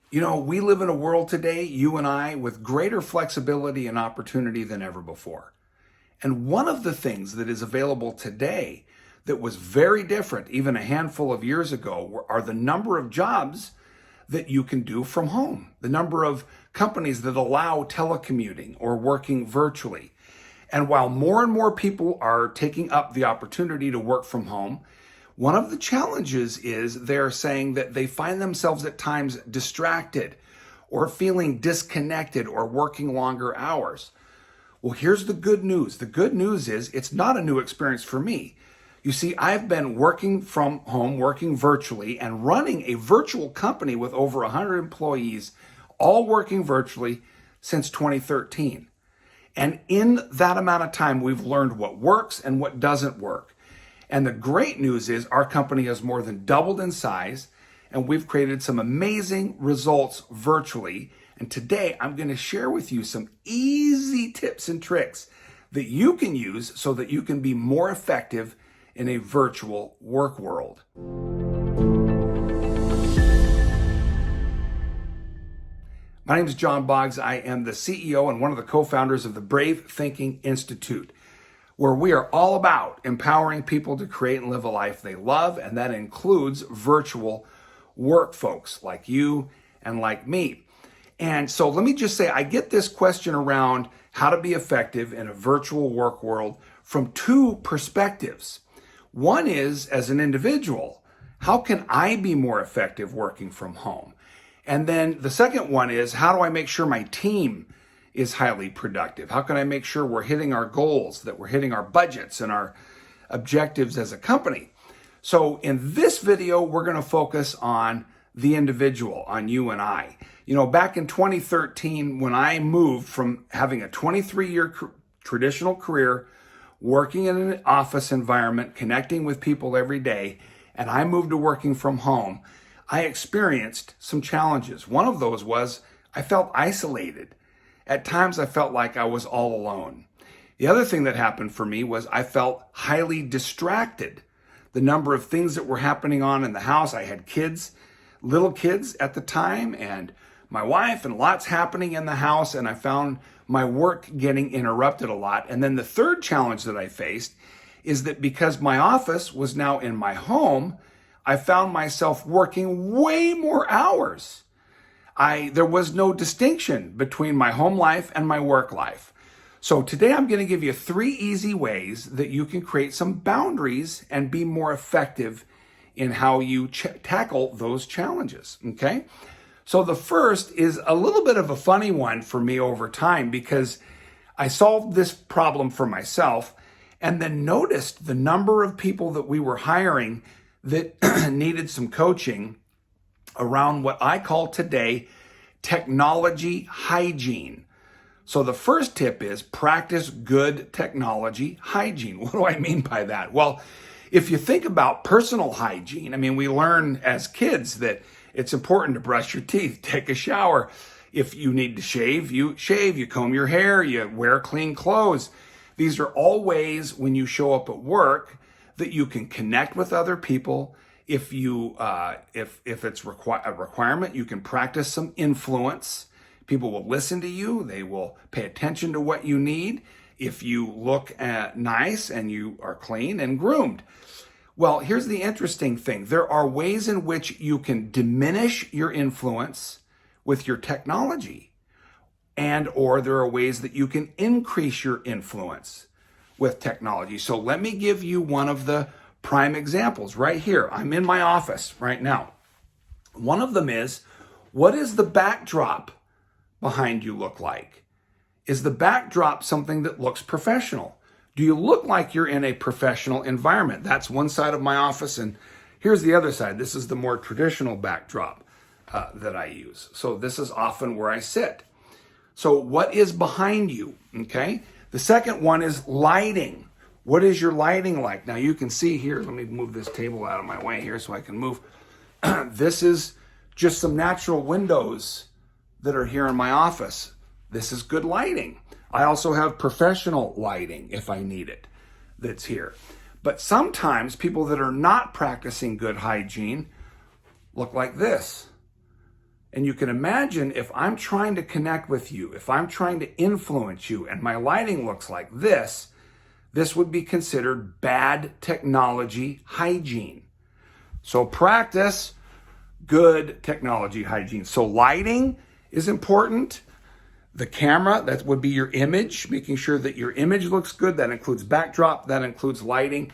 You know, we live in a world today, you and I, with greater flexibility and opportunity than ever before. And one of the things that is available today that was very different even a handful of years ago are the number of jobs that you can do from home, the number of companies that allow telecommuting or working virtually. And while more and more people are taking up the opportunity to work from home, one of the challenges is they're saying that they find themselves at times distracted or feeling disconnected or working longer hours. Well, here's the good news. The good news is it's not a new experience for me. You see, I've been working from home, working virtually, and running a virtual company with over 100 employees, all working virtually since 2013. And in that amount of time, we've learned what works and what doesn't work. And the great news is our company has more than doubled in size, and we've created some amazing results virtually. And today I'm going to share with you some easy tips and tricks that you can use so that you can be more effective in a virtual work world. My name is John Boggs. I am the CEO and one of the co-founders of the Brave Thinking Institute, where we are all about empowering people to create and live a life they love, and that includes virtual work folks like you and like me. And so let me just say, I get this question around how to be effective in a virtual work world from two perspectives. One is, as an individual, how can I be more effective working from home? And then the second one is, how do I make sure my team is highly productive? How can I make sure we're hitting our goals, that we're hitting our budgets and our objectives as a company? So in this video, we're going to focus on the individual, on you and I. You know, back in 2013, when I moved from having a 23-year traditional career, working in an office environment, connecting with people every day, and I moved to working from home, I experienced some challenges. One of those was I felt isolated. At times, I felt like I was all alone. The other thing that happened for me was I felt highly distracted. The number of things that were happening on in the house, I had kids, little kids at the time, and my wife, and lots happening in the house, and I found my work getting interrupted a lot. And then the third challenge that I faced is that because my office was now in my home, I found myself working way more hours. There was no distinction between my home life and my work life. So today I'm going to give you 3 easy ways that you can create some boundaries and be more effective in how you tackle those challenges, okay? So the first is a little bit of a funny one for me over time, because I solved this problem for myself and then noticed the number of people that we were hiring that needed some coaching around what I call today technology hygiene. So the first tip is practice good technology hygiene. What do I mean by that? Well, if you think about personal hygiene, I mean, we learn as kids that it's important to brush your teeth, take a shower. If you need to shave, you comb your hair, you wear clean clothes. These are all ways when you show up at work that you can connect with other people. If it's a requirement, you can practice some influence. People will listen to you. They will pay attention to what you need if you look nice and you are clean and groomed. Well, here's the interesting thing. There are ways in which you can diminish your influence with your technology, or there are ways that you can increase your influence with technology. So let me give you one of the prime examples right here. I'm in my office right now. One of them is, what does the backdrop behind you look like? Is the backdrop something that looks professional? Do you look like you're in a professional environment? That's one side of my office, and here's the other side. This is the more traditional backdrop that I use. So this is often where I sit. So what is behind you, okay? The second one is lighting. What is your lighting like? Now you can see here, let me move this table out of my way here so I can move. This is just some natural windows that are here in my office. This is good lighting. I also have professional lighting if I need it that's here. But sometimes people that are not practicing good hygiene look like this. And you can imagine if I'm trying to connect with you, if I'm trying to influence you, and my lighting looks like this would be considered bad technology hygiene. So practice good technology hygiene. So lighting is important. The camera, that would be your image, making sure that your image looks good. That includes backdrop, that includes lighting.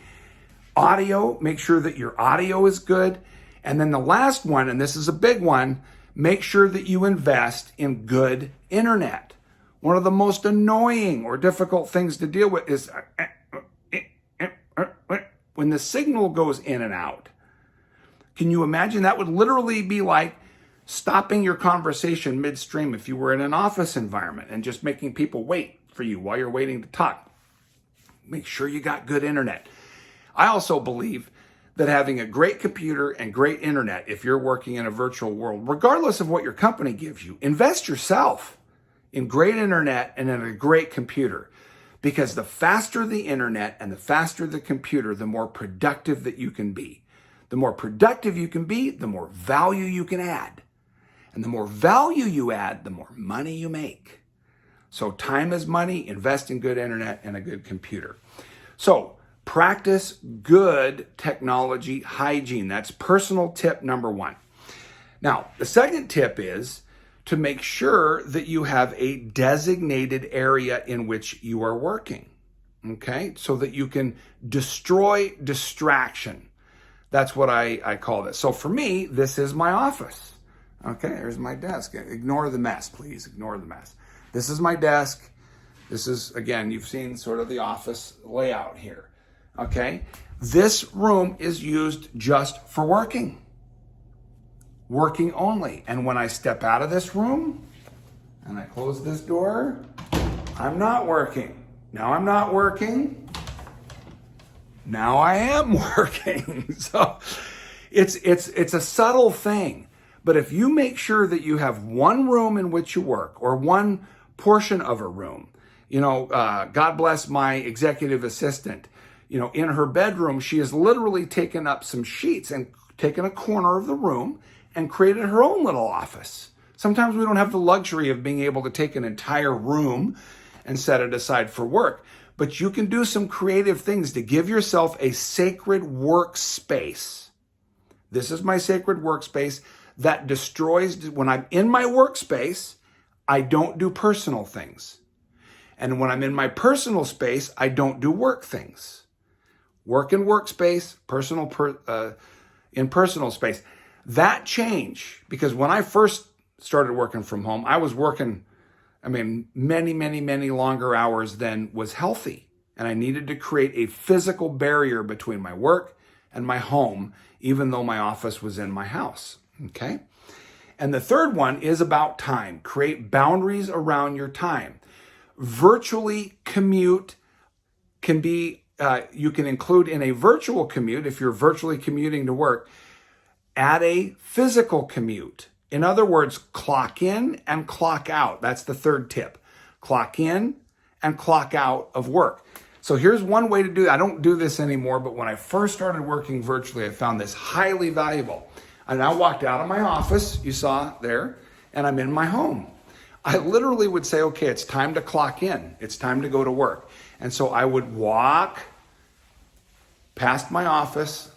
Audio, make sure that your audio is good. And then the last one, and this is a big one, make sure that you invest in good internet. One of the most annoying or difficult things to deal with is when the signal goes in and out. Can you imagine? That would literally be like stopping your conversation midstream if you were in an office environment and just making people wait for you while you're waiting to talk. Make sure you got good internet. I also believe that having a great computer and great internet, if you're working in a virtual world, regardless of what your company gives you, invest yourself in great internet and in a great computer. Because the faster the internet and the faster the computer, the more productive that you can be. The more productive you can be, the more value you can add. And the more value you add, the more money you make. So time is money, invest in good internet and a good computer. So practice good technology hygiene. That's personal tip number one. Now, the second tip is to make sure that you have a designated area in which you are working, okay? So that you can destroy distraction. That's what I call this. So for me, this is my office. Okay, there's my desk. Ignore the mess, please. Ignore the mess. This is my desk. This is, again, you've seen sort of the office layout here. Okay, this room is used just for working. Working only. And when I step out of this room and I close this door, I'm not working. Now I'm not working. Now I am working. So it's a subtle thing. But if you make sure that you have one room in which you work or one portion of a room, God bless my executive assistant, in her bedroom, she has literally taken up some sheets and taken a corner of the room and created her own little office. Sometimes we don't have the luxury of being able to take an entire room and set it aside for work. But you can do some creative things to give yourself a sacred workspace. This is my sacred workspace that destroys, when I'm in my workspace, I don't do personal things. And when I'm in my personal space, I don't do work things. Work in workspace, in personal space. That changed, because when I first started working from home, I was working, many longer hours than was healthy. And I needed to create a physical barrier between my work and my home, even though my office was in my house. Okay? And the third one is about time. Create boundaries around your time. Virtually commute can be, you can include in a virtual commute, if you're virtually commuting to work, add a physical commute. In other words, clock in and clock out. That's the third tip. Clock in and clock out of work. So here's one way to do it. I don't do this anymore, but when I first started working virtually, I found this highly valuable. And I walked out of my office, you saw there, and I'm in my home. I literally would say, okay, it's time to clock in. It's time to go to work. And so I would walk past my office.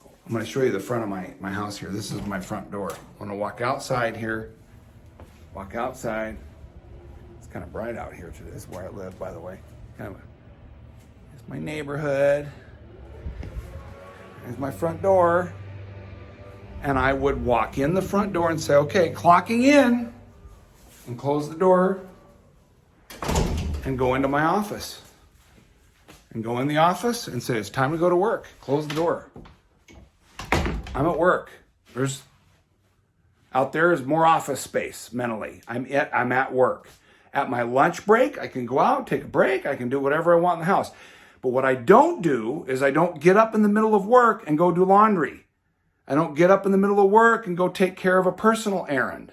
I'm going to show you the front of my house here. This is my front door. I'm going to walk outside here. Walk outside. It's kind of bright out here today. This is where I live, by the way. It's my neighborhood. There's my front door. And I would walk in the front door and say, okay, clocking in, and close the door and go into my office. And go in the office and say, it's time to go to work. Close the door. I'm at work. Out there is more office space mentally. I'm at work. At my lunch break, I can go out, take a break. I can do whatever I want in the house. But what I don't do is I don't get up in the middle of work and go do laundry. I don't get up in the middle of work and go take care of a personal errand.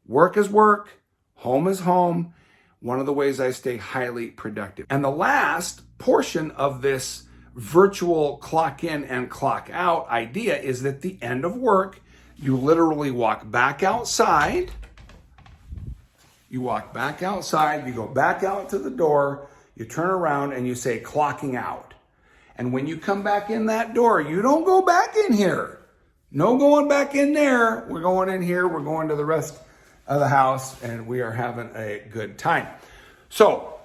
Work is work. Home is home. One of the ways I stay highly productive. And the last portion of this virtual clock in and clock out idea is that at the end of work, You literally walk back outside. You walk back outside, you go back out to the door, you turn around and you say clocking out. And when you come back in that door, you don't go back in here. No going back in there. We're going in here, we're going to the rest of the house, and we are having a good time. So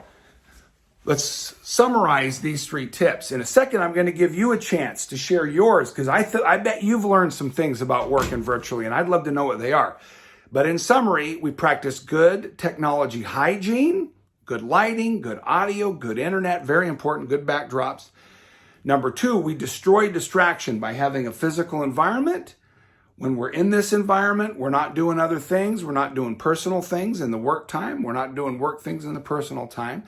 let's summarize these 3 tips. In a second, I'm going to give you a chance to share yours, because I bet you've learned some things about working virtually, and I'd love to know what they are. But in summary, we practice good technology hygiene, good lighting, good audio, good internet, very important, good backdrops. Number 2, we destroy distraction by having a physical environment. When we're in this environment, we're not doing other things. We're not doing personal things in the work time. We're not doing work things in the personal time.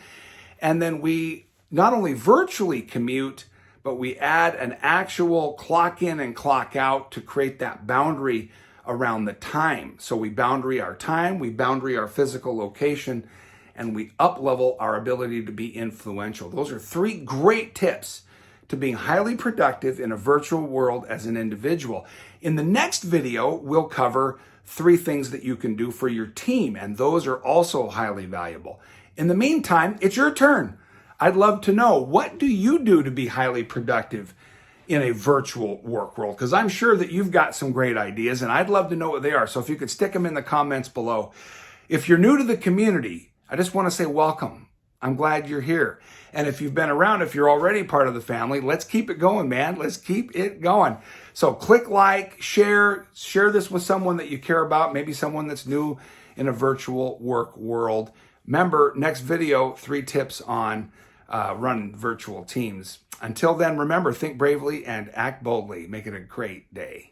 And then we not only virtually commute, but we add an actual clock in and clock out to create that boundary around the time. So we boundary our time, we boundary our physical location, and we up-level our ability to be influential. Those are 3 great tips to being highly productive in a virtual world as an individual. In the next video, we'll cover 3 things that you can do for your team, and those are also highly valuable. In the meantime, it's your turn. I'd love to know, what do you do to be highly productive in a virtual work world? Because I'm sure that you've got some great ideas, and I'd love to know what they are. So if you could stick them in the comments below. If you're new to the community, I just want to say welcome. I'm glad you're here. And if you've been around, if you're already part of the family, let's keep it going, man. Let's keep it going. So click like, share this with someone that you care about, maybe someone that's new in a virtual work world. Remember, next video, 3 tips on run virtual teams. Until then, remember, think bravely and act boldly. Make it a great day.